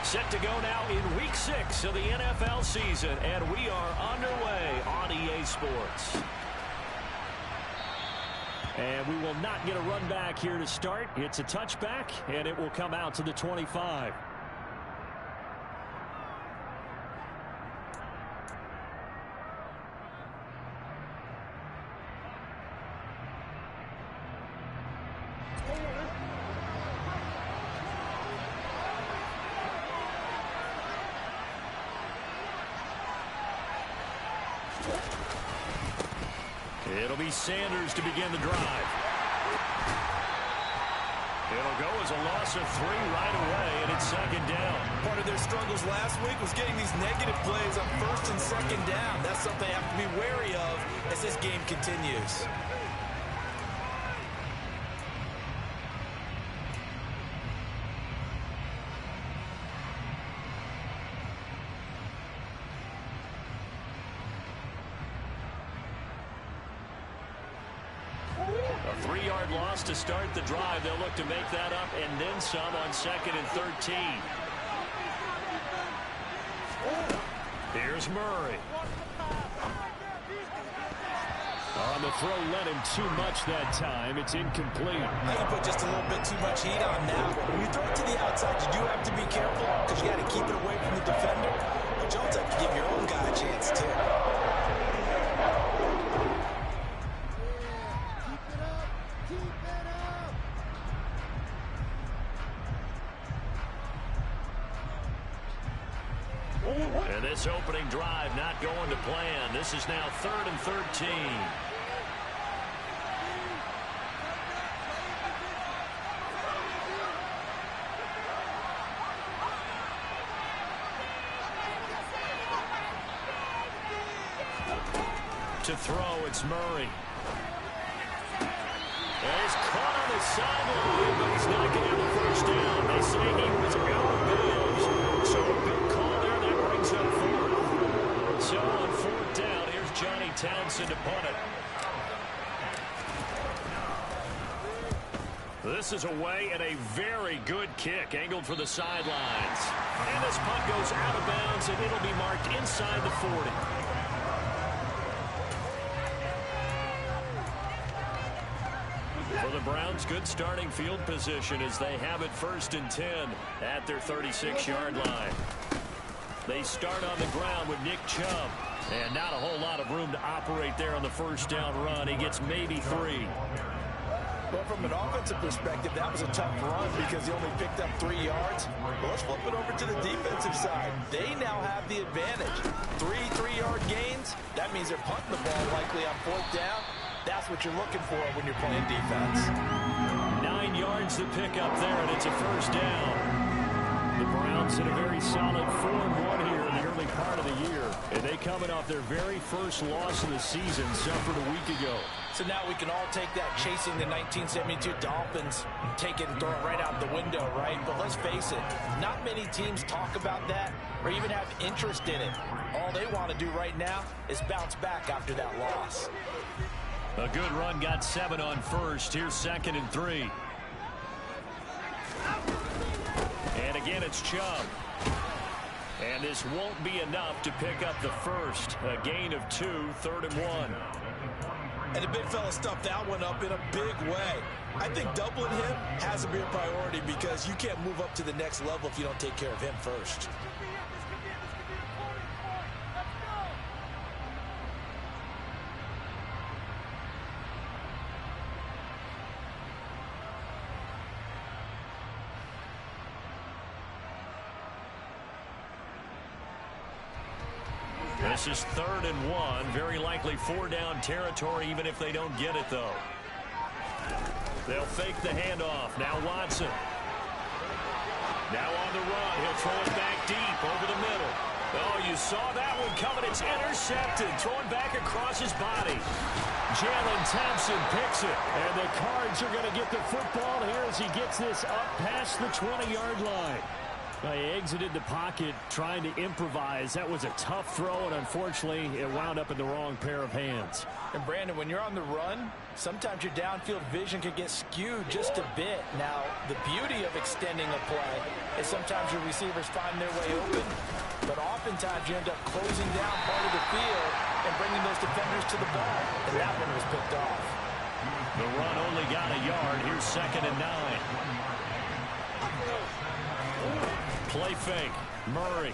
Set to go now in Week 6 of the NFL season, and we are underway on EA Sports. And we will not get a run back here to start. It's a touchback, and it will come out to the 25. It'll be Sanders to begin the drive. It'll go as a loss of 3 right away, and it's second down. Part of their struggles last week was getting these negative plays on first and second down. That's something they have to be wary of as this game continues. A 3-yard loss to start the drive. They'll look to make that up and then some on 2nd and 13. Here's Murray. On the throw, led him too much that time. It's incomplete. I can put just a little bit too much heat on that. When you throw it to the outside, you do have to be careful because you got to keep it away from the defender. But you also have to give your own guy a chance, too. And this opening drive not going to plan. This is now 3rd and 13. To throw, it's Murray. And he's caught on the sideline, but he's not going to have the first down. They say he was out of bounds. So a big call there that brings up 4th. So on 4th down, here's Johnny Townsend to punt it. This is away and a very good kick angled for the sidelines. And this punt goes out of bounds, and it'll be marked inside the 40. For the Browns, good starting field position as they have it 1st and 10 at their 36-yard line. They start on the ground with Nick Chubb. And not a whole lot of room to operate there on the first down run. He gets maybe 3. Well, from an offensive perspective, that was a tough run because he only picked up 3 yards. Well, let's flip it over to the defensive side. They now have the advantage. 3 3-yard gains. That means they're punting the ball likely on 4th down. That's what you're looking for when you're playing defense. 9 yards to pick up there, and it's a first down. The Browns in a very solid 4-1 here in the early part of the year. And they coming off their very first loss of the season, suffered a week ago. So now we can all take that chasing the 1972 Dolphins, take it and throw it right out the window, right? But let's face it, not many teams talk about that or even have interest in it. All they want to do right now is bounce back after that loss. A good run, got 7 on first. Here's 2nd and 3. And again, it's Chubb. And this won't be enough to pick up the first. A gain of 2, 3rd and 1. And the big fella stuffed that one up in a big way. I think doubling him has to be a priority because you can't move up to the next level if you don't take care of him first. This is 3rd and 1. Very likely 4-down territory, even if they don't get it, though. They'll fake the handoff. Now Watson. Now on the run. He'll throw it back deep over the middle. Oh, you saw that one coming. It's intercepted. Thrown back across his body. Jalen Thompson picks it. And the Cards are going to get the football here as he gets this up past the 20-yard line. He exited the pocket trying to improvise. That was a tough throw, and unfortunately, it wound up in the wrong pair of hands. And Brandon, when you're on the run, sometimes your downfield vision can get skewed just a bit. Now, the beauty of extending a play is sometimes your receivers find their way open, but oftentimes you end up closing down part of the field and bringing those defenders to the ball, and that one was picked off. The run only got a yard. Here's 2nd and 9. Play fake. Murray.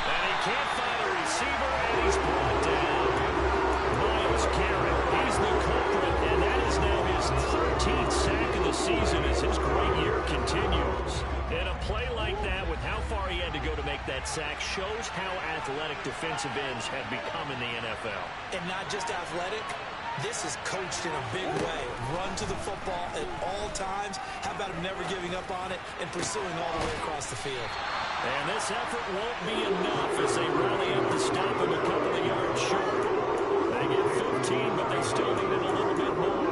And he can't find a receiver, and he's brought down. Myles Garrett, he's the culprit, and that is now his 13th sack of the season as his great year continues. And a play like that, with how far he had to go to make that sack, shows how athletic defensive ends have become in the NFL. And not just athletic. This is coached in a big way. Run to the football at all times. How about him never giving up on it and pursuing all the way across the field? And this effort won't be enough as they rally up to stop him a couple of yards short. They get 15, but they still needed a little bit more.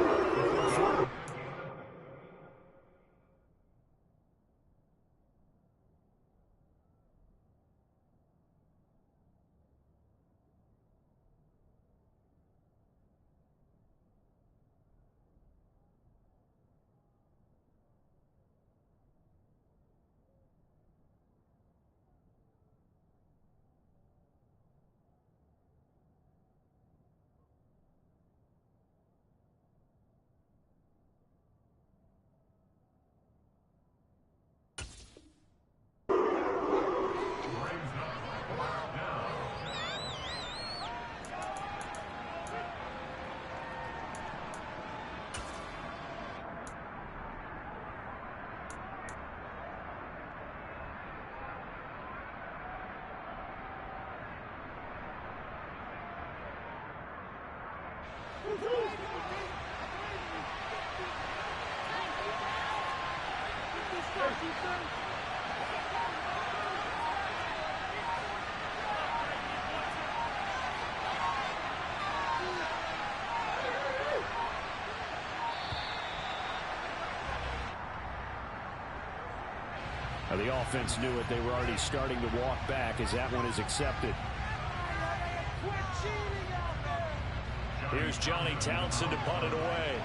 The offense knew it. They were already starting to walk back as that one is accepted. Here's Johnny Townsend to punt it away.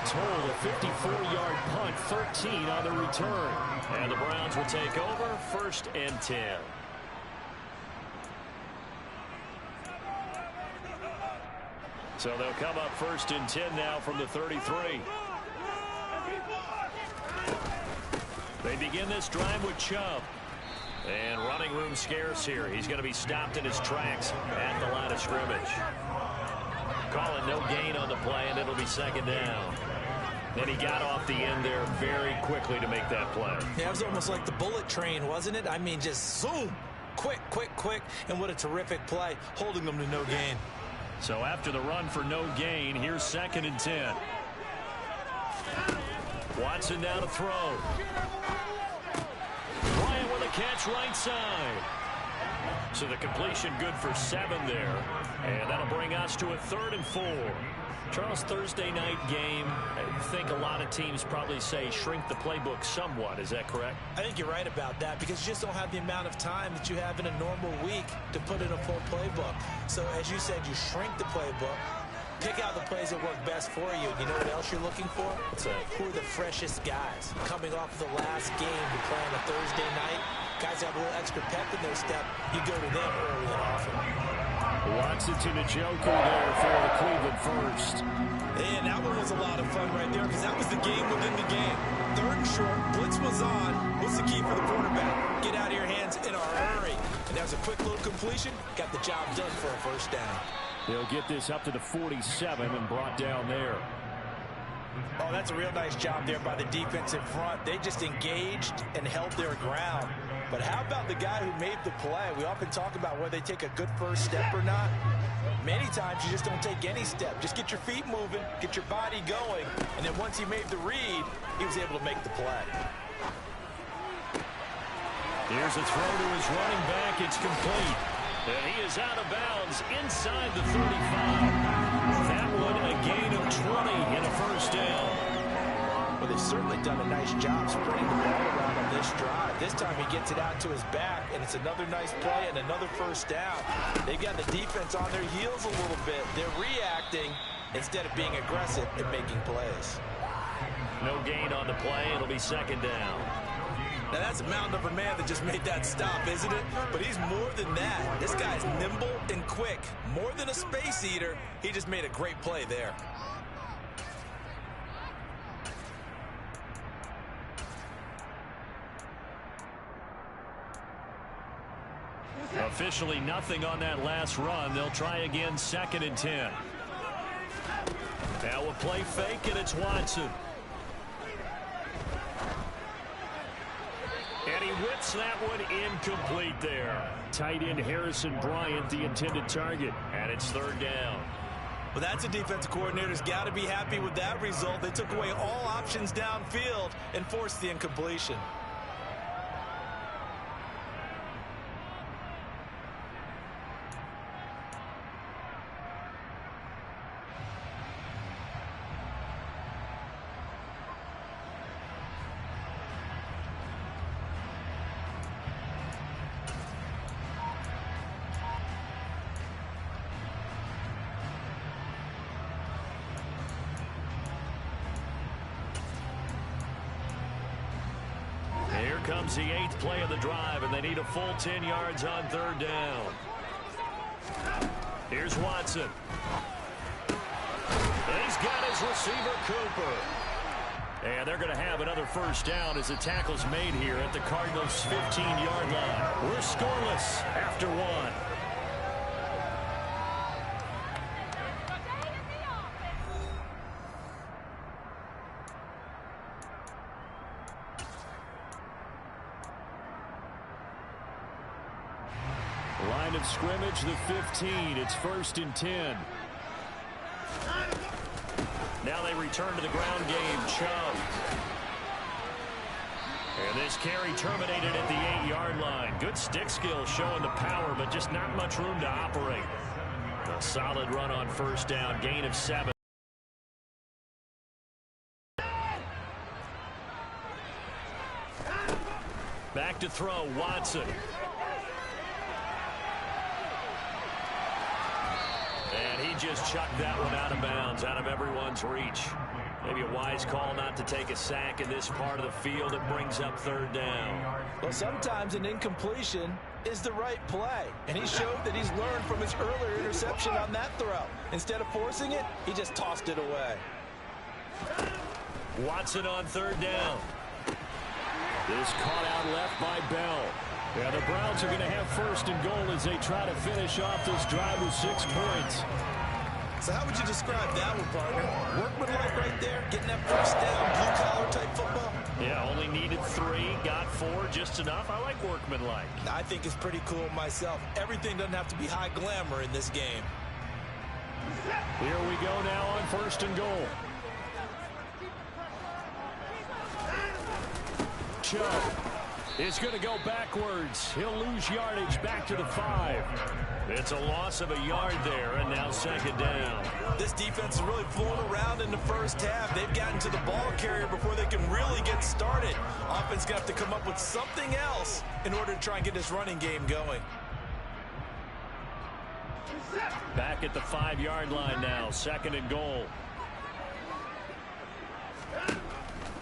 Total, a 54-yard punt, 13 on the return. And the Browns will take over, 1st and 10. So they'll come up 1st and 10 now from the 33. They begin this drive with Chubb. And running room scarce here. He's going to be stopped in his tracks at the line of scrimmage. Calling no gain on the play, and it'll be 2nd down. And he got off the end there very quickly to make that play. Yeah, it was almost like the bullet train, wasn't it? I mean, just zoom. Quick, quick, quick. And what a terrific play, holding them to no gain. So after the run for no gain, here's 2nd and 10. Watson now to throw. Bryant with a catch right side. So the completion good for 7 there. And that'll bring us to a 3rd and 4. Charles, Thursday night game, I think a lot of teams probably say shrink the playbook somewhat. Is that correct? I think you're right about that because you just don't have the amount of time that you have in a normal week to put in a full playbook. So as you said, you shrink the playbook, pick out the plays that work best for you. You know what else you're looking for? What's that? Who are the freshest guys coming off of the last game to play on a Thursday night? Guys have a little extra pep in their step. You go to them early and often. Watson to Njoku there for the Cleveland first. And that one was a lot of fun right there because that was the game within the game. 3rd and short, blitz was on. What's the key for the quarterback? Get out of your hands in a hurry. And that was a quick little completion. Got the job done for a 1st down. They'll get this up to the 47 and brought down there. Oh, that's a real nice job there by the defensive front. They just engaged and held their ground. But how about the guy who made the play? We often talk about whether they take a good first step or not. Many times you just don't take any step. Just get your feet moving, get your body going, and then once he made the read, he was able to make the play. Here's a throw to his running back. It's complete. And he is out of bounds inside the 35. That one a gain of 20 in a first down. Well, they've certainly done a nice job spreading the ball around on this drive. This time he gets it out to his back, and it's another nice play and another first down. They've got the defense on their heels a little bit. They're reacting instead of being aggressive and making plays. No gain on the play. It'll be second down. Now, that's a mountain of a man that just made that stop, isn't it? But he's more than that. This guy's nimble and quick. More than a space eater, he just made a great play there. Officially nothing on that last run. They'll try again, 2nd and 10. Now a play fake, and it's Watson. And he whips that one incomplete there. Tight end Harrison Bryant, the intended target. And it's 3rd down. Well, that's a defensive coordinator's got to be happy with that result. They took away all options downfield and forced the incompletion. Here comes the 8th play of the drive, and they need a full 10 yards on 3rd down. Here's Watson. He's got his receiver, Cooper. And they're going to have another first down as the tackle's made here at the Cardinals' 15-yard line. We're scoreless after 1. Line of scrimmage, the 15. It's 1st and 10. Now they return to the ground game. Chubb. And this carry terminated at the 8-yard line. Good stick skill showing the power, but just not much room to operate. A solid run on first down. Gain of 7. Back to throw, Watson. And he just chucked that one out of bounds, out of everyone's reach. Maybe a wise call not to take a sack in this part of the field. It brings up 3rd down. Well, sometimes an incompletion is the right play. And he showed that he's learned from his earlier interception on that throw. Instead of forcing it, he just tossed it away. Watson on 3rd down. This caught out left by Bell. Yeah, the Browns are going to have 1st and goal as they try to finish off this drive with 6 points. So how would you describe that one, partner? Workmanlike right there, getting that first down, blue-collar type football? Yeah, only needed 3, got 4, just enough. I like workmanlike. I think it's pretty cool myself. Everything doesn't have to be high glamour in this game. Here we go now on 1st and goal. Chubb is going to go backwards. He'll lose yardage back to the 5. It's a loss of a yard there, and now 2nd down. This defense is really fooling around in the first half. They've gotten to the ball carrier before they can really get started. Offense going to have to come up with something else in order to try and get this running game going. Back at the 5-yard line now, 2nd and goal.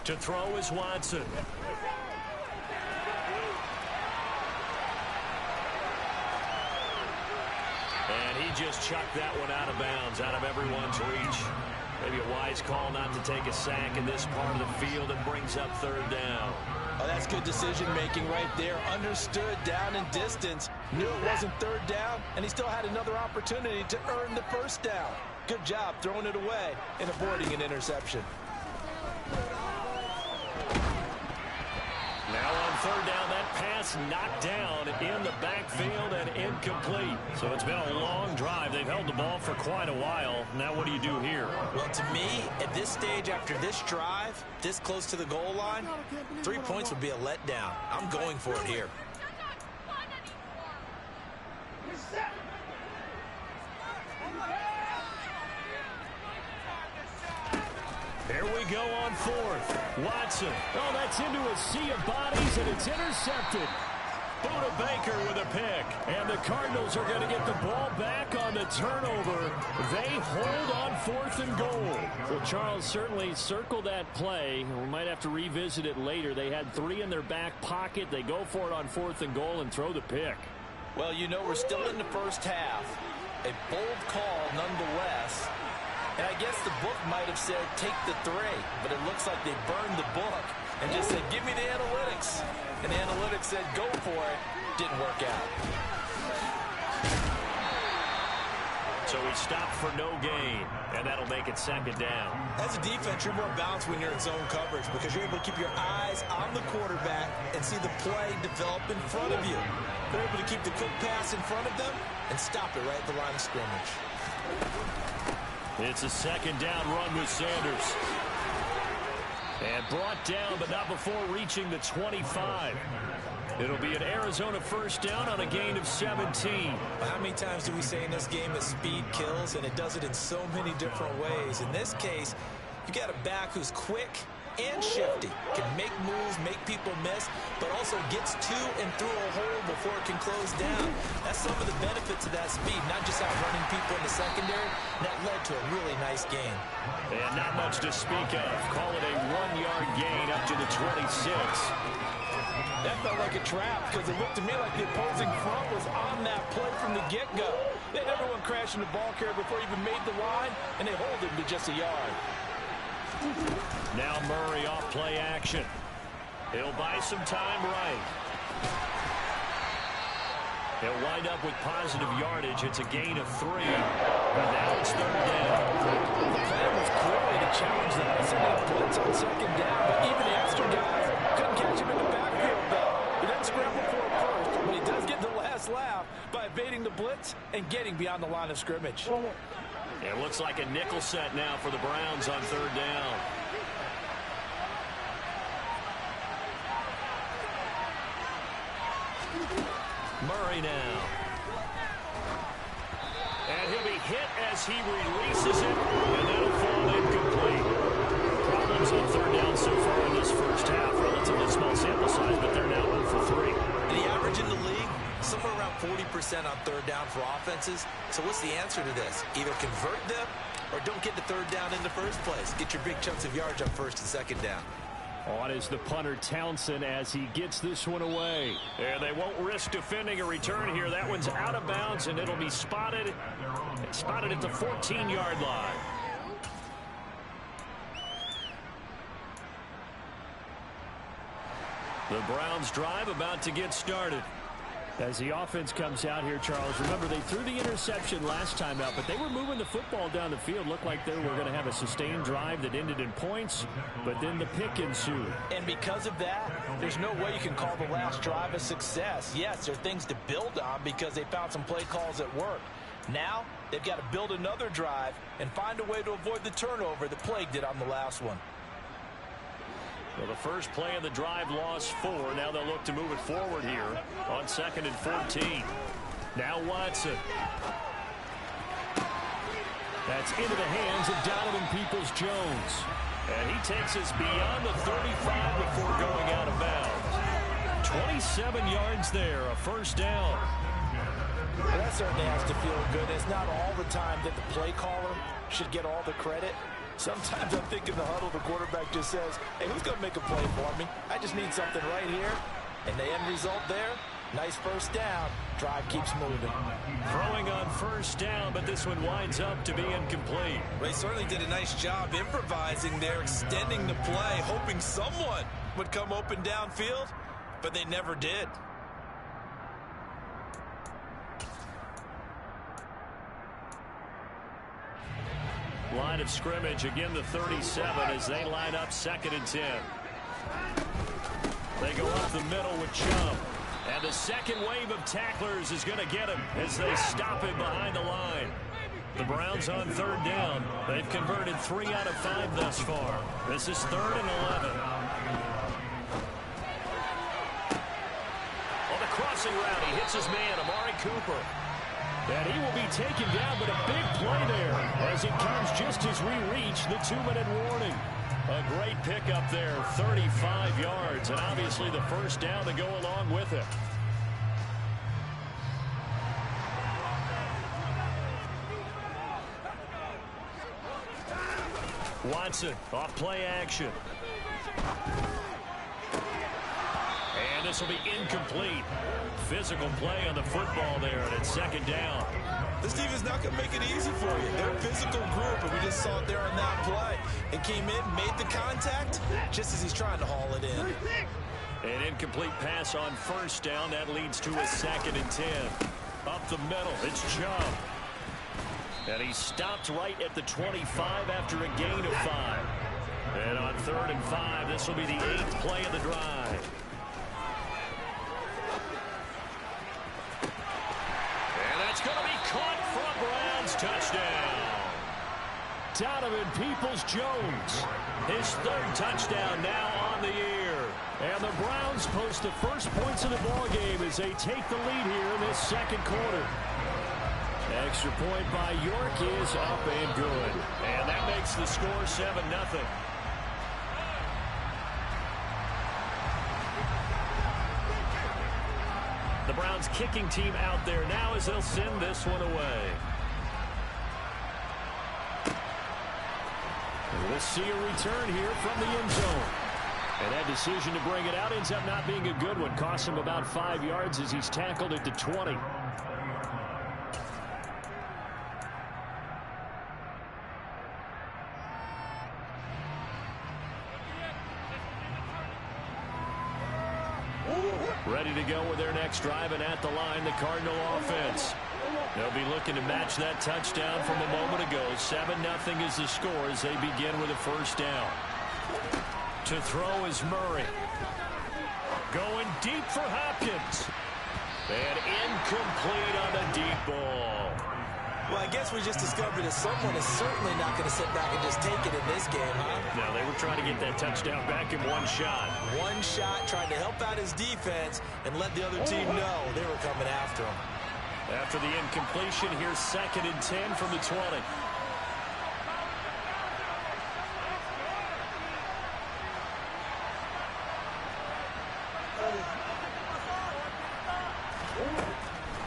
To throw is Watson. And he just chucked that one out of bounds, out of everyone's reach. Maybe a wise call not to take a sack in this part of the field, and brings up 3rd down. Oh, that's good decision-making right there. Understood down and distance. Knew it wasn't 3rd down, and he still had another opportunity to earn the 1st down. Good job throwing it away and avoiding an interception. Now on third down. That pass knocked down in the backfield and incomplete. So it's been a long drive. They've held the ball for quite a while. Now what do you do here? Well, to me, at this stage after this drive, this close to the goal line, 3 points would be a letdown. I'm going for it here. Here we go on fourth. Watson. Oh, that's into a sea of bodies, and it's intercepted. Buda Baker with a pick. And the Cardinals are going to get the ball back on the turnover. They hold on 4th and goal. Well, Charles, certainly circle that play. We might have to revisit it later. They had 3 in their back pocket. They go for it on 4th and goal and throw the pick. Well, you know, we're still in the first half. A bold call nonetheless. And I guess the book might have said take the 3, but it looks like they burned the book and just said give me the analytics. And the analytics said go for it. Didn't work out. So we stopped for no gain, and that'll make it 2nd down. As a defense, you're more balanced when you're in zone coverage because you're able to keep your eyes on the quarterback and see the play develop in front of you. They're able to keep the quick pass in front of them and stop it right at the line of scrimmage. It's a 2nd down run with Sanders. And brought down, but not before reaching the 25. It'll be an Arizona 1st down on a gain of 17. How many times do we say in this game that speed kills, and it does it in so many different ways? In this case, you got a back who's quick and shifty, can make moves, make people miss, but also gets to and through a hole before it can close down. That's some of the benefits of that speed, not just outrunning people in the secondary. That led to a really nice game. And not much to speak of. Call it a 1-yard gain up to the 26. That felt like a trap because it looked to me like the opposing front was on that play from the get-go. They had everyone crashing the ball carrier before he even made the line, and they hold him to just a yard. Now Murray off play action. He'll buy some time right. He'll wind up with positive yardage. It's a gain of 3. But now it's 3rd down. The plan was clearly to challenge them. They said they blitz on 2nd down, but even the extra guys couldn't catch him in the backfield, though. He doesn't scramble for it first, but he does get the last laugh by evading the blitz and getting beyond the line of scrimmage. It looks like a nickel set now for the Browns on 3rd down. Murray now. And he'll be hit as he releases it, and that'll fall incomplete. Problems on 3rd down so far in this first half. Relatively small sample size, but they're now 1 for 3. The average in the league, somewhere around 40% on 3rd down for offenses. So what's the answer to this? Either convert them or don't get the 3rd down in the first place. Get your big chunks of yards on 1st and 2nd down. On is the punter Townsend as he gets this one away. And they won't risk defending a return here. That one's out of bounds, and it'll be spotted. Spotted at the 14-yard line. The Browns drive about to get started. As the offense comes out here, Charles, remember they threw the interception last time out, but they were moving the football down the field. Looked like they were going to have a sustained drive that ended in points, but then the pick ensued. And because of that, there's no way you can call the last drive a success. Yes, there are things to build on because they found some play calls that worked. Now, they've got to build another drive and find a way to avoid the turnover that plagued it on the last one. Well, the first play of the drive lost 4. Now they'll look to move it forward here on 2nd and 14. Now Watson. That's into the hands of Donovan Peoples-Jones. And he takes us beyond the 35 before going out of bounds. 27 yards there, a 1st down. Well, that certainly has to feel good. It's not all the time that the play caller should get all the credit. Sometimes I think in the huddle, the quarterback just says, hey, who's going to make a play for me? I just need something right here. And the end result there, nice 1st down. Drive keeps moving. Throwing on 1st down, but this one winds up to be incomplete. Well, he certainly did a nice job improvising there, extending the play, hoping someone would come open downfield, but they never did. Line of scrimmage, again the 37 as they line up 2nd and 10. They go up the middle with Chubb. And the second wave of tacklers is going to get him as they stop him behind the line. The Browns on third down. They've converted 3 out of 5 thus far. This is 3rd and 11. On the crossing route, he hits his man, Amari Cooper. And he will be taken down, but a big play there as it comes just as we reach the 2-minute warning. A great pickup there, 35 yards, and obviously the first down to go along with it. Watson off play action. And this will be incomplete. Physical play on the football there, and it's 2nd down. This defense not going to make it easy for you. They're a physical group, and we just saw it there on that play. It came in, made the contact, just as he's trying to haul it in. An incomplete pass on 1st down. That leads to a 2nd and 10. Up the middle, it's Chubb. And he stopped right at the 25 after a gain of 5. And on 3rd and 5, this will be the 8th play of the drive. It's going to be caught for a Browns touchdown. Donovan Peoples-Jones, his 3rd touchdown now on the year. And the Browns post the first points of the ballgame as they take the lead here in this 2nd quarter. Extra point by York is up and good. And that makes the score 7-0. The Browns kicking team out there now as they'll send this one away. We'll see a return here from the end zone. And that decision to bring it out ends up not being a good one. Costs him about 5 yards as he's tackled at the 20. Ready to go with their next drive, and at the line, the Cardinal offense. They'll be looking to match that touchdown from a moment ago. 7-0 is the score as they begin with a 1st down. To throw is Murray. Going deep for Hopkins. And incomplete on the deep ball. Well, I guess we just discovered that someone is certainly not going to sit back and just take it in this game, huh? No, they were trying to get that touchdown back in one shot. One shot, trying to help out his defense and let the other team know they were coming after him. After the incompletion, here's 2nd and 10 from the 20.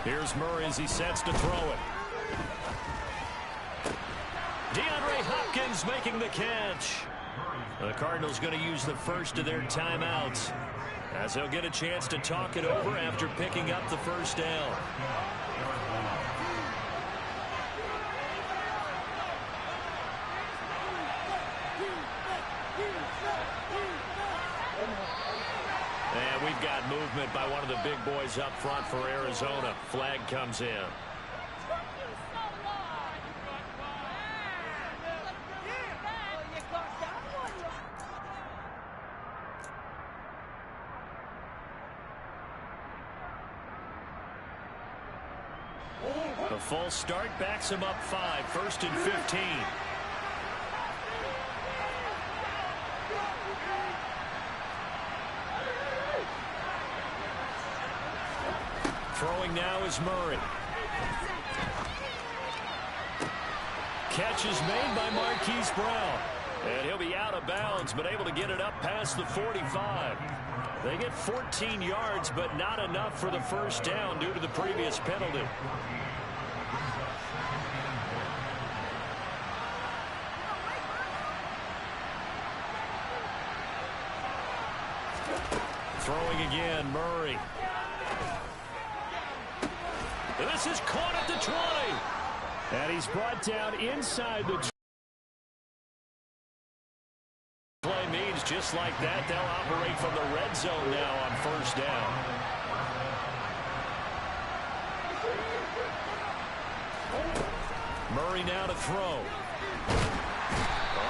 Here's Murray as he sets to throw it. DeAndre Hopkins making the catch. The Cardinals going to use the first of their timeouts as they'll get a chance to talk it over after picking up the 1st down. And we've got movement by one of the big boys up front for Arizona. Flag comes in. The full start backs him up 5, 1st and 15. Throwing now is Murray. Catch is made by Marquise Brown. And he'll be out of bounds, but able to get it up past the 45. They get 14 yards, but not enough for the 1st down due to the previous penalty. Throwing again, Murray. And this is caught at the 20. And he's brought down inside the play means just like that, they'll operate from the red zone now on 1st down. Murray now to throw.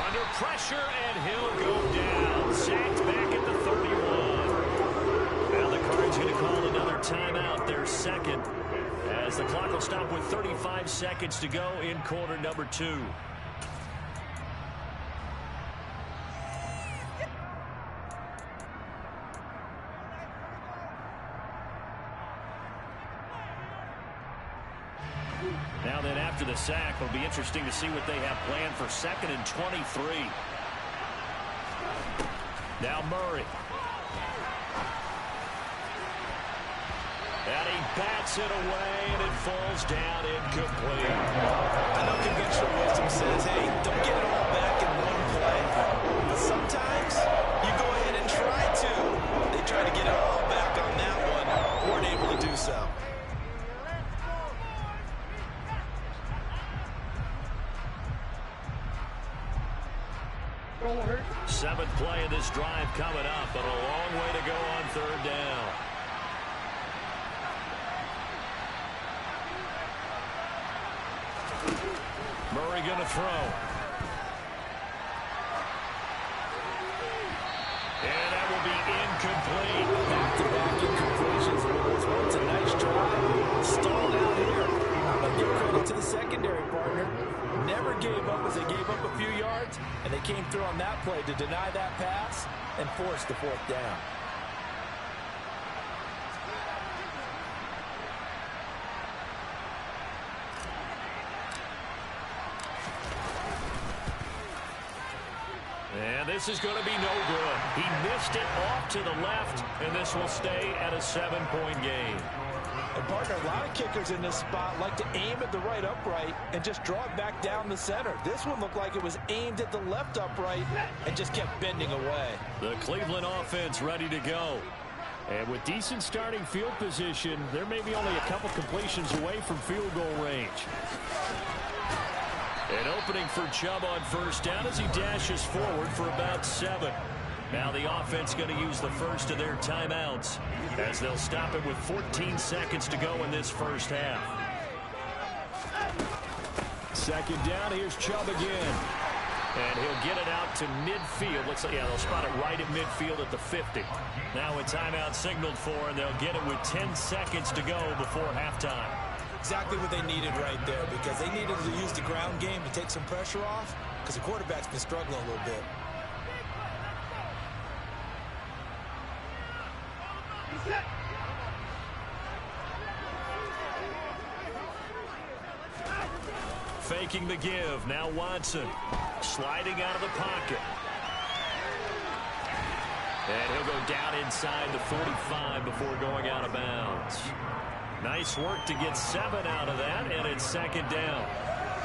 Under pressure, and he'll go down. Sacked back at the 31. looking to call another timeout, their second, as the clock will stop with 35 seconds to go in quarter number 2. Now then, after the sack, it'll be interesting to see what they have planned for 2nd and 23. Now Murray. And he bats it away, and it falls down incomplete. I know conventional wisdom says, hey, don't get it all back in one play. But sometimes you go ahead and try to. They tried to get it all back on that one. Weren't able to do so. Seventh play of this drive coming up, but a long way to go on 3rd down. Murray going to throw. And that will be incomplete. Back-to-back incompletions. It's a nice drive. Stalled out here. But give credit to the secondary partner. Never gave up as they gave up a few yards, and they came through on that play to deny that pass and force the 4th down. And this is going to be no good. He missed it off to the left, and this will stay at a 7-point game. And partner, a lot of kickers in this spot like to aim at the right upright and just draw it back down the center. This one looked like it was aimed at the left upright and just kept bending away. The Cleveland offense ready to go. And with decent starting field position, there may be only a couple completions away from field goal range. An opening for Chubb on 1st down as he dashes forward for about 7. Now the offense going to use the first of their timeouts as they'll stop it with 14 seconds to go in this 1st half. 2nd down, here's Chubb again. And he'll get it out to midfield. Looks like, yeah, they'll spot it right at midfield at the 50. Now a timeout signaled for, and they'll get it with 10 seconds to go before halftime. Exactly what they needed right there, because they needed to use the ground game to take some pressure off, because the quarterback's been struggling a little bit. Faking the give. Now Watson sliding out of the pocket. And he'll go down inside the 45 before going out of bounds. Nice work to get 7 out of that, and it's 2nd down.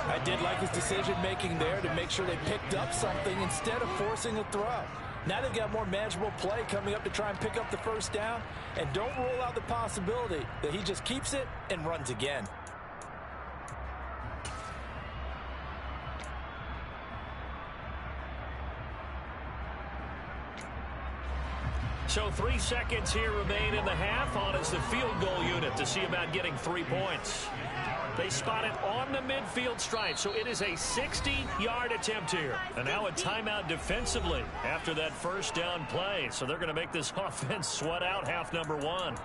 I did like his decision-making there to make sure they picked up something instead of forcing a throw. Now they've got more manageable play coming up to try and pick up the 1st down, and don't rule out the possibility that he just keeps it and runs again. So 3 seconds here remain in the half. On is the field goal unit to see about getting 3 points. They spot it on the midfield stripe, so it is a 60-yard attempt here. And now a timeout defensively after that 1st down play. So they're going to make this offense sweat out half number 1.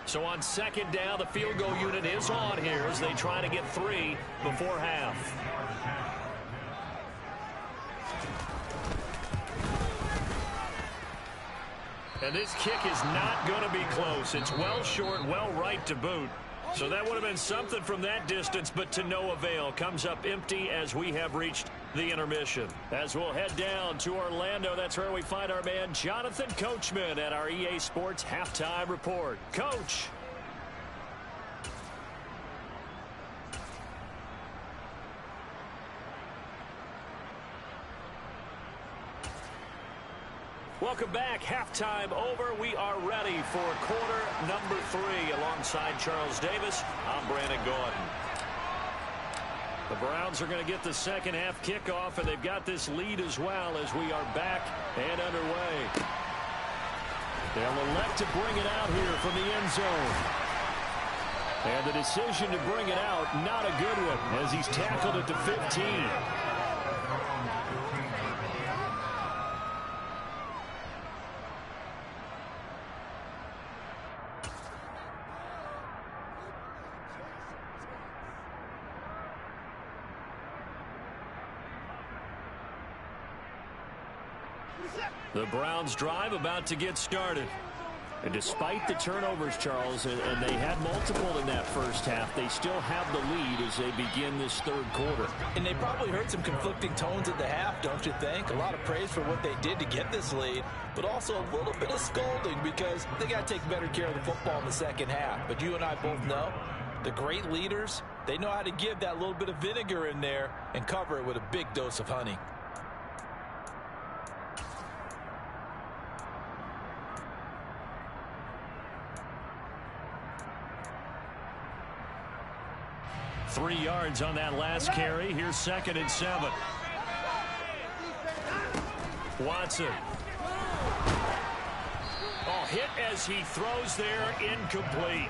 So on 2nd down, the field goal unit is on here as they try to get 3 before half. And this kick is not going to be close. It's well short, well right to boot. So that would have been something from that distance, but to no avail. Comes up empty as we have reached the intermission. As we'll head down to Orlando, that's where we find our man Jonathan Coachman at our EA Sports Halftime Report. Coach. Welcome back. Halftime over. We are ready for quarter number 3. Alongside Charles Davis, I'm Brandon Gaudin. The Browns are going to get the 2nd half kickoff, and they've got this lead as well as we are back and underway. They'll elect to bring it out here from the end zone. And the decision to bring it out, not a good one, as he's tackled at the 15. The Browns drive about to get started. And despite the turnovers, Charles, and they had multiple in that first half, they still have the lead as they begin this third quarter. And they probably heard some conflicting tones at the half, don't you think? A lot of praise for what they did to get this lead, but also a little bit of scolding because they got to take better care of the football in the second half. But you and I both know the great leaders, they know how to give that little bit of vinegar in there and cover it with a big dose of honey. Three yards on that last carry. Here's 2nd and 7. Watson. Oh, hit as he throws there, incomplete.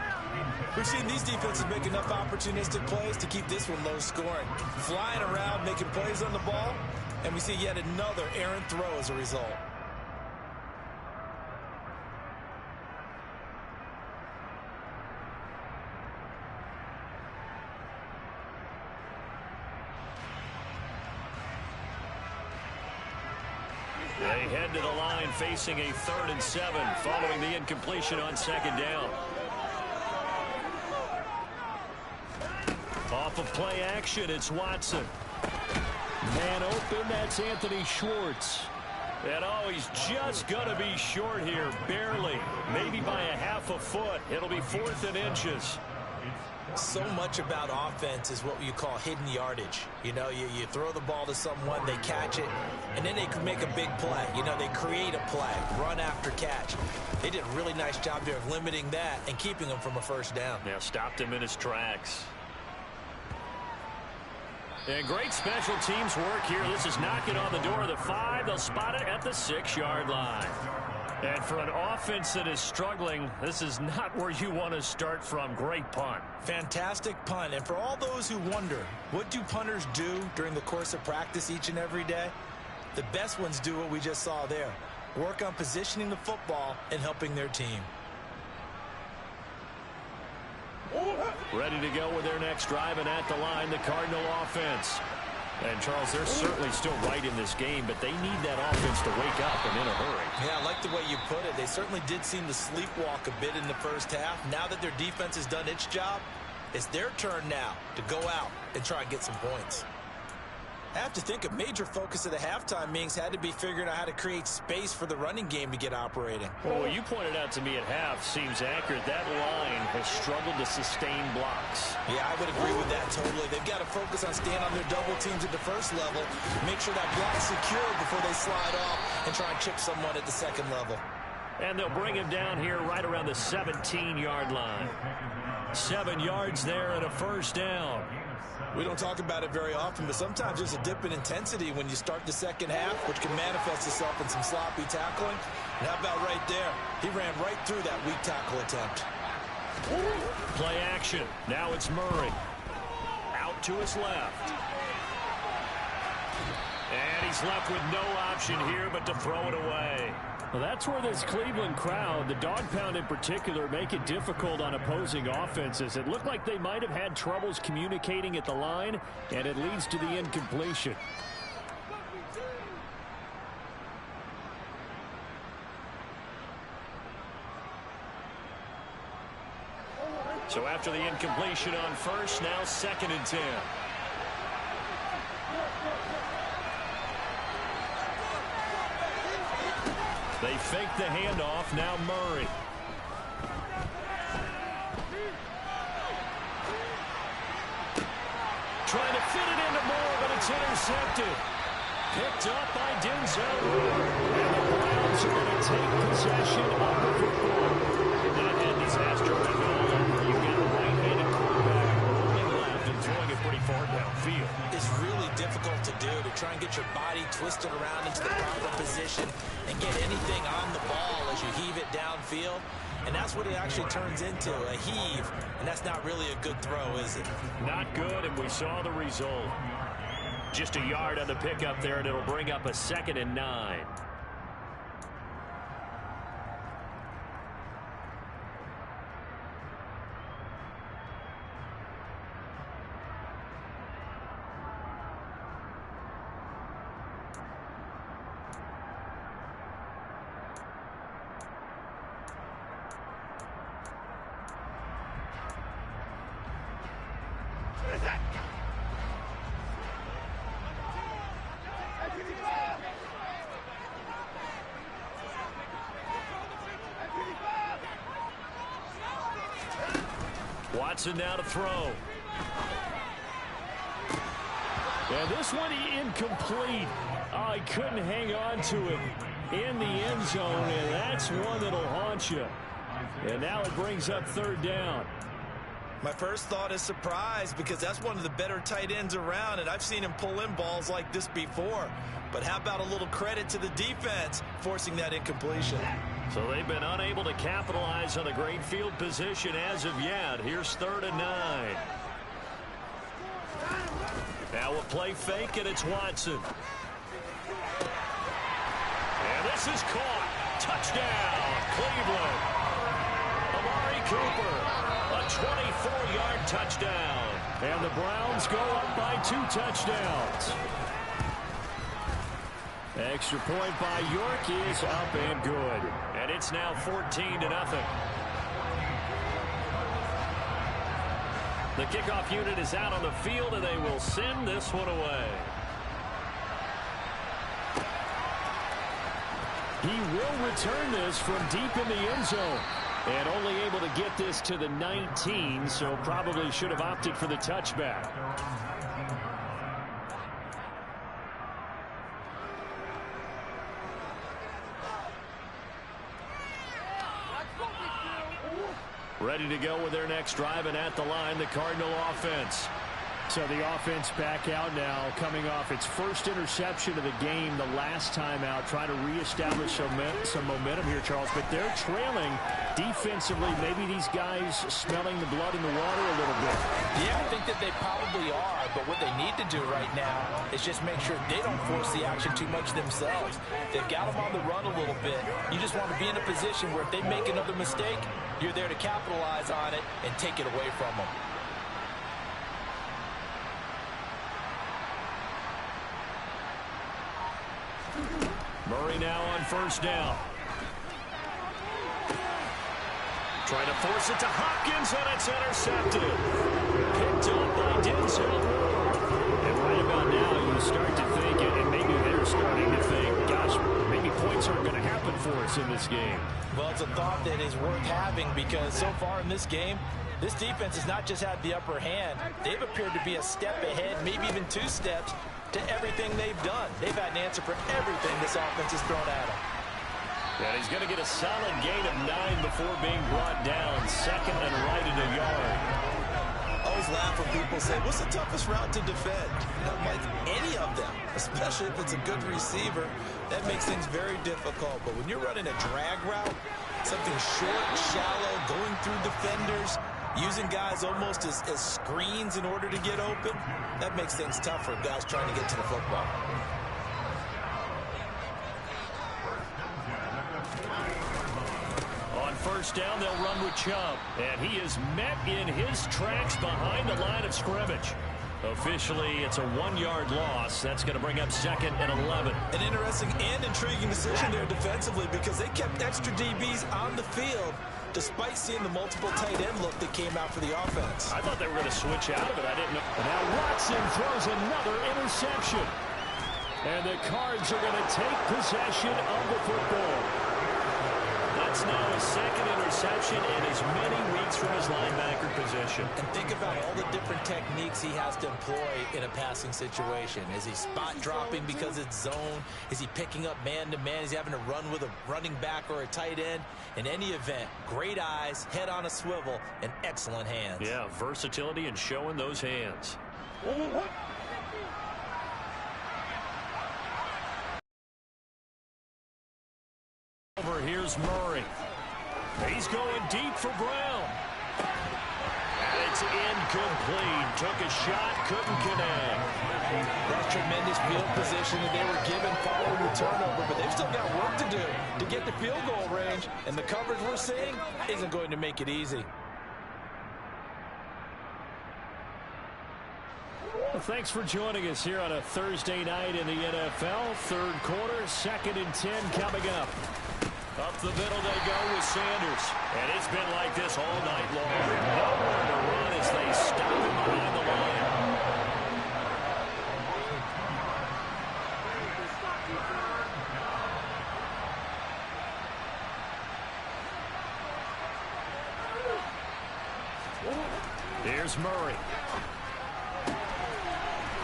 We've seen these defenses make enough opportunistic plays to keep this one low scoring. Flying around, making plays on the ball, and we see yet another errant throw as a result. They head to the line facing a 3rd and 7 following the incompletion on 2nd down. Off of play action, it's Watson. Man open, that's Anthony Schwartz. And oh, he's just going to be short here, barely. Maybe by a half a foot. It'll be 4th and inches. So much about offense is what you call hidden yardage. You know, you throw the ball to someone, they catch it, and then they can make a big play. You know, they create a play, run after catch. They did a really nice job there of limiting that and keeping him from a first down. Yeah, stopped him in his tracks. And great special teams work here. This is knocking on the door of the 5. They'll spot it at the 6-yard line. And for an offense that is struggling, this is not where you want to start from. Great punt. Fantastic punt. And for all those who wonder, what do punters do during the course of practice each and every day? The best ones do what we just saw there. Work on positioning the football and helping their team. Ready to go with their next drive, and at the line, the Cardinal offense. And, Charles, they're certainly still right in this game, but they need that offense to wake up and in a hurry. Yeah, I like the way you put it. They certainly did seem to sleepwalk a bit in the first half. Now that their defense has done its job, it's their turn now to go out and try and get some points. I have to think a major focus of the halftime meetings had to be figuring out how to create space for the running game to get operating. Well, what you pointed out to me at half seems accurate. That line has struggled to sustain blocks. Yeah, I would agree with that totally. They've got to focus on staying on their double teams at the first level, make sure that block's secure before they slide off and try and chip someone at the second level. And they'll bring him down here right around the 17-yard line. 7 yards there and a first down. We don't talk about it very often, but sometimes there's a dip in intensity when you start the second half, which can manifest itself in some sloppy tackling. And how about right there? He ran right through that weak tackle attempt. Play action. Now it's Murray. Out to his left. And he's left with no option here but to throw it away. Well, that's where this Cleveland crowd, the dog pound in particular, make it difficult on opposing offenses. It looked like they might have had troubles communicating at the line, and it leads to the incompletion. So after the incompletion on first, now 2nd and 10. They fake the handoff. Now Murray. Trying to fit it into Moore, but it's intercepted. Picked up by Denzel. And the Browns are going to take possession of the football. Not had disaster at all. You've got a right-handed quarterback rolling left and throwing it pretty far downfield. It's really difficult to do, to try and get your body twisted around into the proper position and get anything on the ball as you heave it downfield. And that's what it actually turns into, a heave. And that's not really a good throw, is it? Not good, and we saw the result. Just a yard on the pickup there, and it'll bring up a 2nd and 9. Watson now to throw. And this one incomplete. Oh, he couldn't hang on to it in the end zone, and that's one that'll haunt you. And now it brings up 3rd down. My first thought is surprise, because that's one of the better tight ends around, and I've seen him pull in balls like this before. But how about a little credit to the defense forcing that incompletion? So they've been unable to capitalize on a great field position as of yet. Here's 3rd and 9. Now a play fake, and it's Watson. And this is caught. Touchdown, Cleveland. Amari Cooper, a 24-yard touchdown. And the Browns go up by 2 touchdowns. Extra point by York is up and good. And it's now 14-0. The kickoff unit is out on the field, and they will send this one away. He will return this from deep in the end zone. And only able to get this to the 19, so probably should have opted for the touchback. Ready to go with their next drive, and at the line, the Cardinal offense. So the offense back out now, coming off its first interception of the game the last time out, trying to reestablish some momentum here, Charles. But they're trailing defensively. Maybe these guys smelling the blood in the water a little bit. Yeah, I think that they probably are. But what they need to do right now is just make sure they don't force the action too much themselves. They've got them on the run a little bit. You just want to be in a position where if they make another mistake, you're there to capitalize on it and take it away from them. Murray now on 1st down. Trying to force it to Hopkins, and it's intercepted. Picked up by Denzel. And right about now, you start to think, and maybe they're starting to think, gosh, maybe points aren't going to happen for us in this game. Well, it's a thought that is worth having, because so far in this game, this defense has not just had the upper hand. They've appeared to be a step ahead, maybe even 2 steps, to everything they've done. They've had an answer for everything this offense has thrown at them. And he's going to get a solid gain of 9 before being brought down. 2nd and right in a yard. I always laugh when people say, what's the toughest route to defend? I'm like, any of them, especially if it's a good receiver. That makes things very difficult. But when you're running a drag route, something short, shallow, going through defenders, using guys almost as screens in order to get open, that makes things tough for guys trying to get to the football. On 1st down, they'll run with Chubb. And he is met in his tracks behind the line of scrimmage. Officially, it's a 1-yard loss. That's going to bring up 2nd and 11. An interesting and intriguing decision there defensively, because they kept extra DBs on the field despite seeing the multiple tight end look that came out for the offense. I thought they were going to switch out of it. I didn't know. Now Watson throws another interception. And the Cards are going to take possession of the football. That's now his 2nd interception in as many weeks from his linebacker position. And think about all the different techniques he has to employ in a passing situation. Is he spot dropping because it's zone? Is he picking up man-to-man? Is he having to run with a running back or a tight end? In any event, great eyes, head on a swivel, and excellent hands. Yeah, versatility and showing those hands. Here's Murray. He's going deep for Brown. And it's incomplete. Took a shot, couldn't connect. That's tremendous field position that they were given following the turnover, but they've still got work to do to get the field goal range, and the coverage we're seeing isn't going to make it easy. Well, thanks for joining us here on a Thursday night in the NFL. Third quarter, 2nd and 10 coming up. Up the middle they go with Sanders. And it's been like this all night long. Nowhere to run as they stop him behind the line. Here's Murray.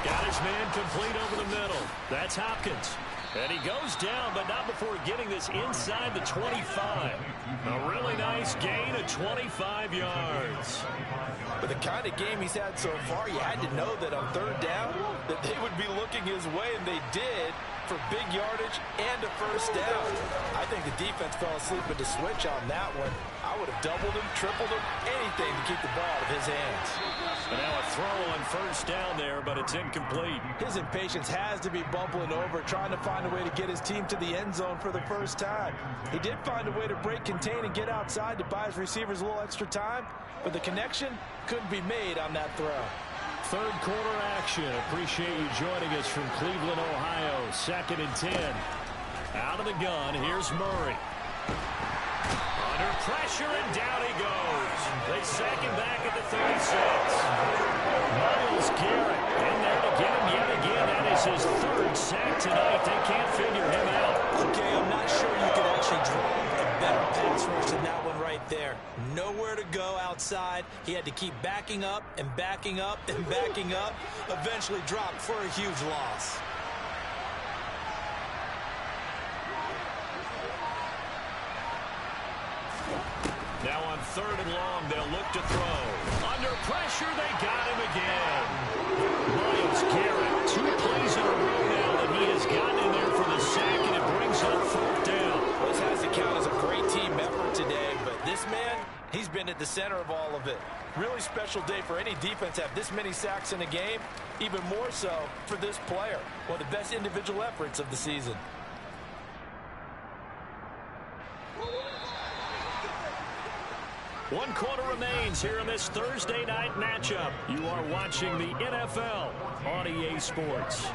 Got his man complete over the middle. That's Hopkins. And he goes down, but not before getting this inside the 25. A really nice gain of 25 yards. With the kind of game he's had so far, you had to know that on third down that they would be looking his way, and they did for big yardage and a first down. I think the defense fell asleep with the switch on that one. I would have doubled him, tripled him, anything to keep the ball out of his hands. And now a throw on first down there, but it's incomplete. His impatience has to be bubbling over, trying to find a way to get his team to the end zone for the first time. He did find a way to break, contain, and get outside to buy his receivers a little extra time, but the connection couldn't be made on that throw. Third quarter action. Appreciate you joining us from Cleveland, Ohio. 2nd and 10. Out of the gun, here's Murray. Under pressure, and down he goes. They sack him back at the 36. Myles Garrett in there to get him yet again. That is his third sack tonight. They can't figure him out. Okay, I'm not sure you could actually draw a better pass rush than that one right there. Nowhere to go outside. He had to keep backing up and backing up and backing up. Eventually dropped for a huge loss. Now on 3rd and long, they'll look to throw. Under pressure, they got him again. Myles Garrett, 2 plays in a row now that he has gotten in there for the sack, and it brings up 4th down. This has to count as a great team effort today, but this man, he's been at the center of all of it. Really special day for any defense to have this many sacks in a game, even more so for this player. One of the best individual efforts of the season. One quarter remains here in this Thursday night matchup. You are watching the NFL on EA Sports.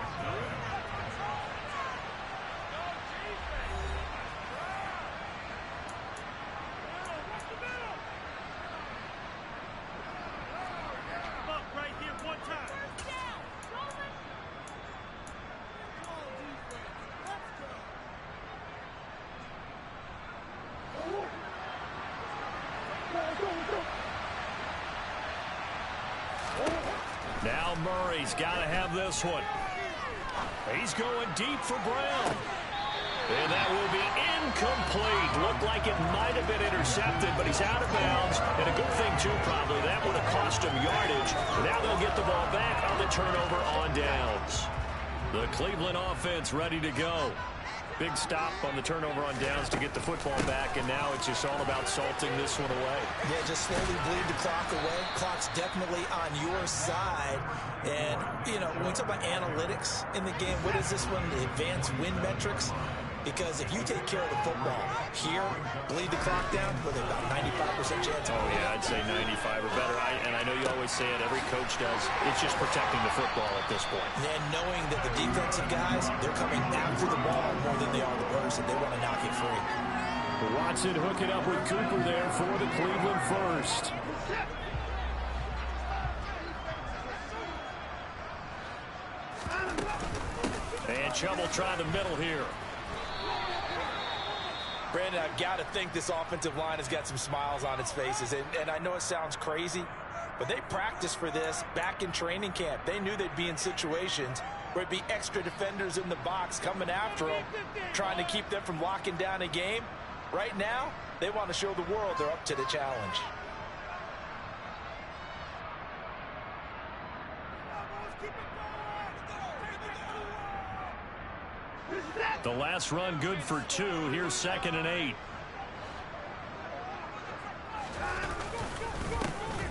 Now Murray's got to have this one. He's going deep for Brown. And that will be incomplete. Looked like it might have been intercepted, but he's out of bounds. And a good thing, too, probably. That would have cost him yardage. Now they'll get the ball back on the turnover on downs. The Cleveland offense ready to go. Big stop on the turnover on downs to get the football back, and now it's just all about salting this one away. Yeah, just slowly bleed the clock away. Clock's definitely on your side. And, you know, when we talk about analytics in the game, what is this one? The advanced win metrics? Because if you take care of the football here, bleed the clock down with about 95% chance. Oh, yeah, I'd say 95 or better. And I know you always say it, every coach does. It's just protecting the football at this point. And knowing that the defensive guys, they're coming after the ball more than they are the person. They want to knock it free. Watson hooking up with Cooper there for the Cleveland first. And Chubb will try the middle here. Brandon, I've got to think this offensive line has got some smiles on its faces. And I know it sounds crazy, but they practiced for this back in training camp. They knew they'd be in situations where it'd be extra defenders in the box coming after them, trying to keep them from locking down a game. Right now, they want to show the world they're up to the challenge. The last run good for 2. Here's 2nd and 8.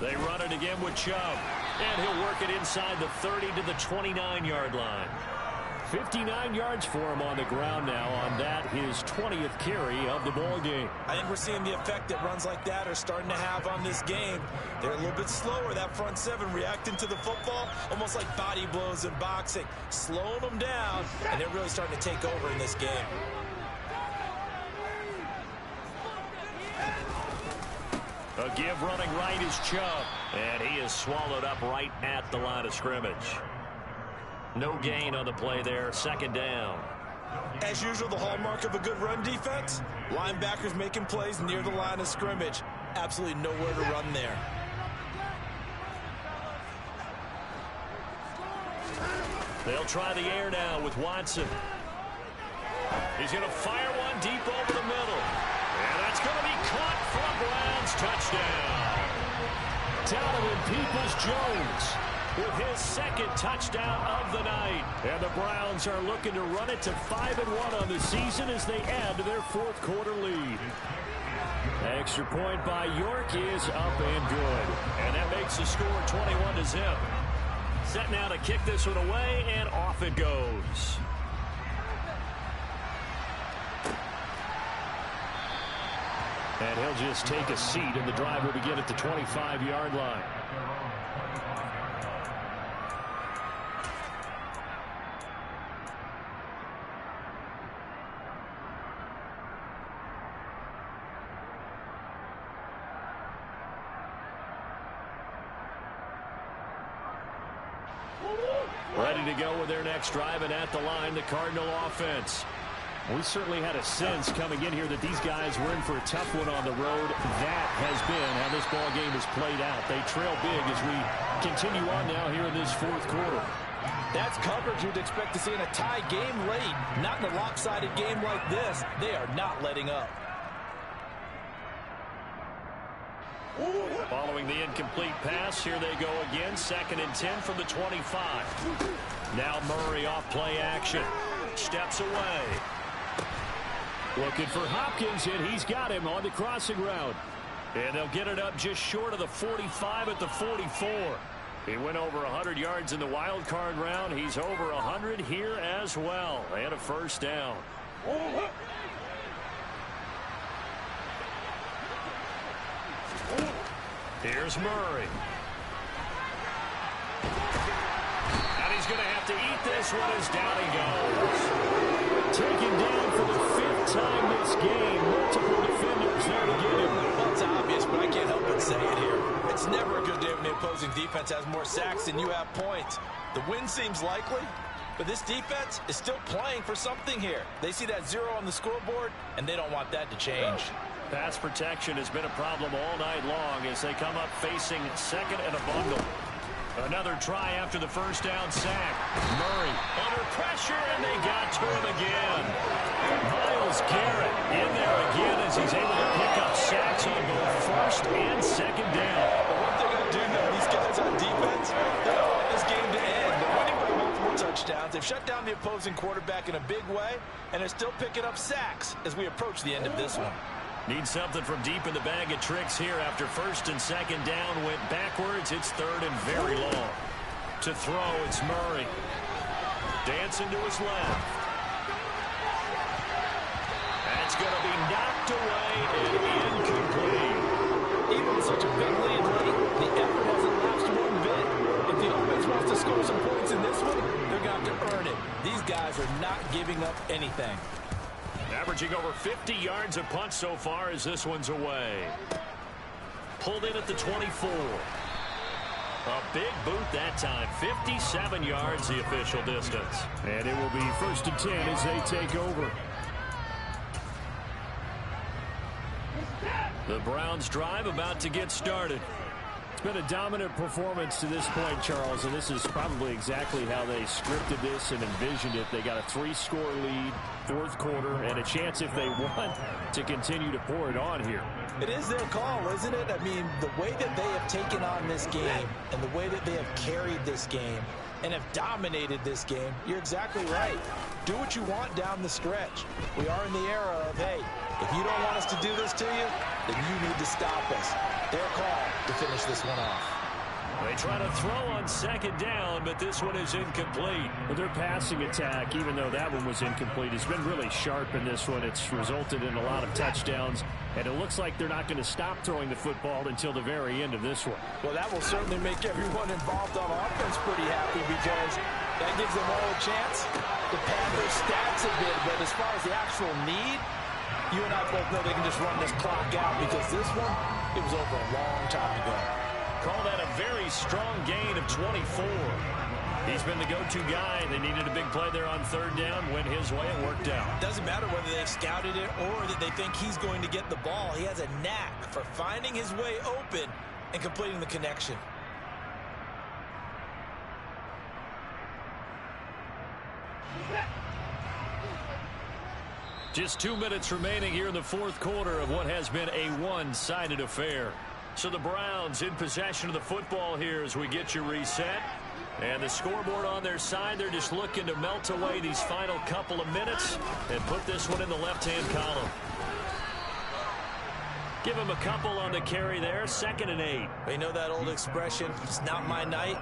They run it again with Chubb. And he'll work it inside the 30 to the 29-yard line. 59 yards for him on the ground now on that, his 20th carry of the ball game. I think we're seeing the effect that runs like that are starting to have on this game. They're a little bit slower, that front seven, reacting to the football, almost like body blows in boxing, slowing them down, and they're really starting to take over in this game. A give running right is Chubb, and he is swallowed up right at the line of scrimmage. No gain on the play there, second down. As usual, the hallmark of a good run defense, linebackers making plays near the line of scrimmage. Absolutely nowhere to run there. They'll try the air now with Watson. He's going to fire one deep over the middle. And that's going to be caught for a Browns touchdown. Donovan Peoples-Jones with his second touchdown of the night. And the Browns are looking to run it to 5-1 on the season as they add to their fourth quarter lead. Extra point by York is up and good. And that makes the score 21-0. Set now to kick this one away, and off it goes. And he'll just take a seat, and the drive will begin at the 25-yard line. Ready to go with their next drive, and at the line, the Cardinal offense. We certainly had a sense coming in here that these guys were in for a tough one on the road. That has been how this ball game has played out. They trail big as we continue on now here in this fourth quarter. That's coverage you'd expect to see in a tie game late. Not in a lopsided game like this. They are not letting up. Following the incomplete pass, here they go again. 2nd and 10 from the 25. Now Murray off play action. Steps away. Looking for Hopkins, and he's got him on the crossing route. And they'll get it up just short of the 45 at the 44. He went over 100 yards in the wild card round. He's over 100 here as well. And a first down. Here's Murray. And he's going to have to eat this one as down he goes. Taken down for the 5th time this game. Multiple defenders there to get him. Well, it's obvious, but I can't help but say it here. It's never a good day when the opposing defense has more sacks than you have points. The win seems likely, but this defense is still playing for something here. They see that 0 on the scoreboard, and they don't want that to change. Pass protection has been a problem all night long as they come up facing second and a bundle. Another try after the first down sack. Murray under pressure, and they got to him again. Myles Garrett in there again as he's able to pick up sacks on both first and second down. But one thing I do know, these guys on defense, they don't want this game to end. They're winning by multiple touchdowns. They've shut down the opposing quarterback in a big way, and they're still picking up sacks as we approach the end of this one. Need something from deep in the bag of tricks here after 1st and 2nd down went backwards. It's 3rd and very long. To throw, it's Murray. Dancing to his left. That's going to be knocked away and incomplete. Even with such a big lead late, the effort hasn't lapsed one bit. If the offense wants to score some points in this one, they're going to have to earn it. These guys are not giving up anything. Averaging over 50 yards a punt so far as this one's away. Pulled in at the 24. A big boot that time. 57 yards the official distance. And it will be 1st and 10 as they take over. The Browns drive about to get started. It's been a dominant performance to this point, Charles, and this is probably exactly how they scripted this and envisioned it. They got a 3-score lead, 4th quarter, and a chance if they want to continue to pour it on here. It is their call, isn't it? I mean, the way that they have taken on this game and the way that they have carried this game and have dominated this game, you're exactly right. Do what you want down the stretch. We are in the era of, hey, if you don't want us to do this to you, then you need to stop us. Their call to finish this one off. They try to throw on second down, but this one is incomplete. Well, their passing attack, even though that one was incomplete, has been really sharp in this one. It's resulted in a lot of touchdowns, and it looks like they're not going to stop throwing the football until the very end of this one. Well, that will certainly make everyone involved on offense pretty happy because that gives them all a chance to pad their stats a bit. But as far as the actual need, you and I both know they can just run this clock out because this one, it was over a long time ago. Call that a very strong gain of 24. He's been the go-to guy. They needed a big play there on third down. Went his way. It worked out. Doesn't matter whether they've scouted it or that they think he's going to get the ball. He has a knack for finding his way open and completing the connection. Just 2 minutes remaining here in the fourth quarter of what has been a one-sided affair. So the Browns in possession of the football here as we get you reset. And the scoreboard on their side, they're just looking to melt away these final couple of minutes and put this one in the left-hand column. Give him a couple on the carry there, 2nd and 8. You know that old expression, it's not my night?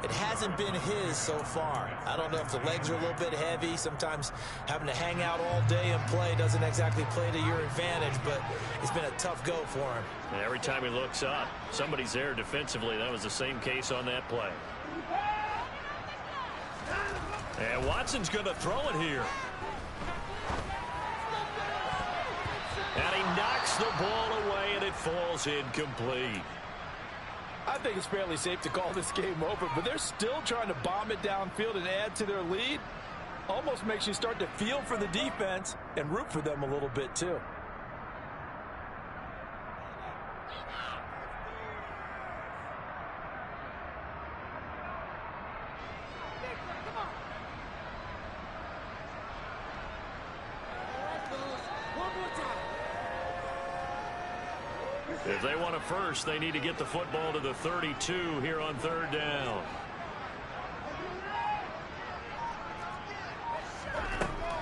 It hasn't been his so far. I don't know if the legs are a little bit heavy. Sometimes having to hang out all day and play doesn't exactly play to your advantage, but it's been a tough go for him. And every time he looks up, somebody's there defensively. That was the same case on that play. And Watson's going to throw it here. And he knocks the ball away, and it falls incomplete. I think it's fairly safe to call this game over, but they're still trying to bomb it downfield and add to their lead. Almost makes you start to feel for the defense and root for them a little bit too. If they want a first, they need to get the football to the 32 here on third down.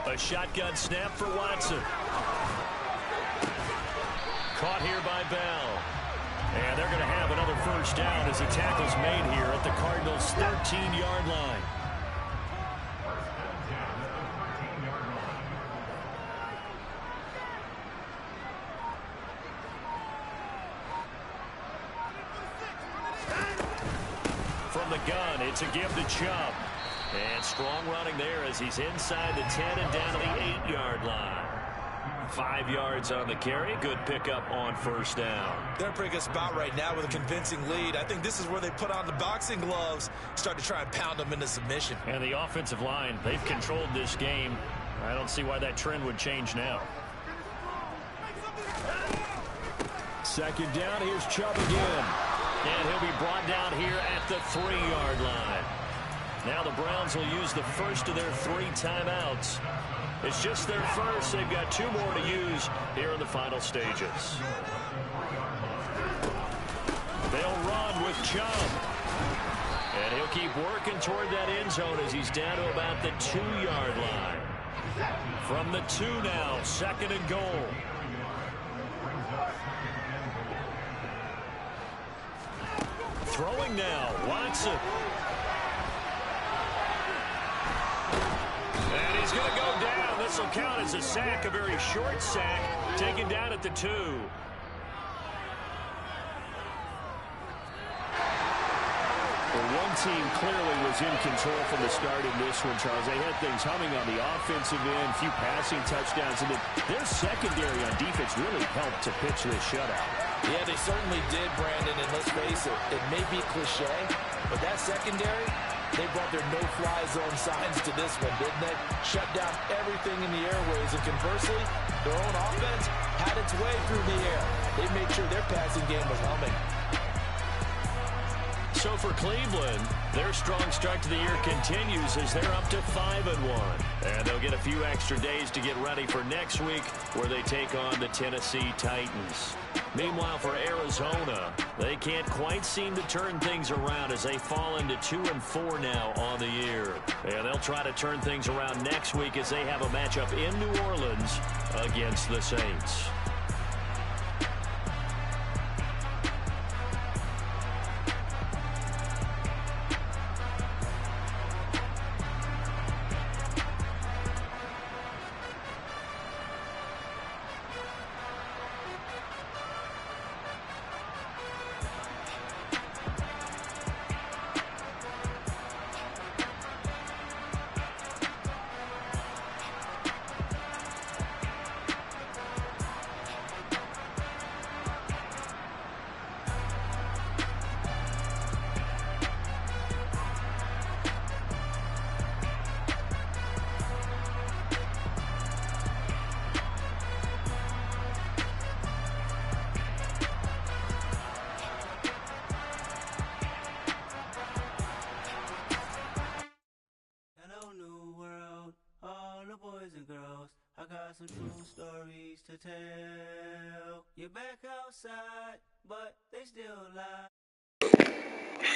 A shotgun snap for Watson. Caught here by Bell. And they're going to have another first down as the tackle's made here at the Cardinals' 13-yard line. From the gun, it's a give to Chubb. And strong running there as he's inside the 10 and down to the 8-yard line. 5 yards on the carry. Good pickup on first down. They're in a pretty good spot right now with a convincing lead. I think this is where they put on the boxing gloves, start to try and pound them into submission. And the offensive line, they've controlled this game. I don't see why that trend would change now. 2nd down, here's Chubb again. And he'll be brought down here at the 3-yard line. Now the Browns will use the first of their 3 timeouts. It's just their first. They've got 2 more to use here in the final stages. They'll run with Chubb. And he'll keep working toward that end zone as he's down to about the 2-yard line. From the 2 now, 2nd and goal. Throwing now, Watson. And he's going to go down. This will count as a sack, a very short sack, taken down at the 2. Well, one team clearly was in control from the start in this one, Charles. They had things humming on the offensive end, a few passing touchdowns, and then their secondary on defense really helped to pitch this shutout. Yeah, they certainly did, Brandon, and let's face it, it may be cliche, but that secondary, they brought their no-fly zone signs to this one, didn't they? Shut down everything in the airways, and conversely, their own offense had its way through the air. They made sure their passing game was humming. So for Cleveland, their strong start to the year continues as they're up to 5-1. And they'll get a few extra days to get ready for next week where they take on the Tennessee Titans. Meanwhile, for Arizona, they can't quite seem to turn things around as they fall into 2-4 now on the year. And they'll try to turn things around next week as they have a matchup in New Orleans against the Saints. got some true stories to tell. You're back outside, but they still lie.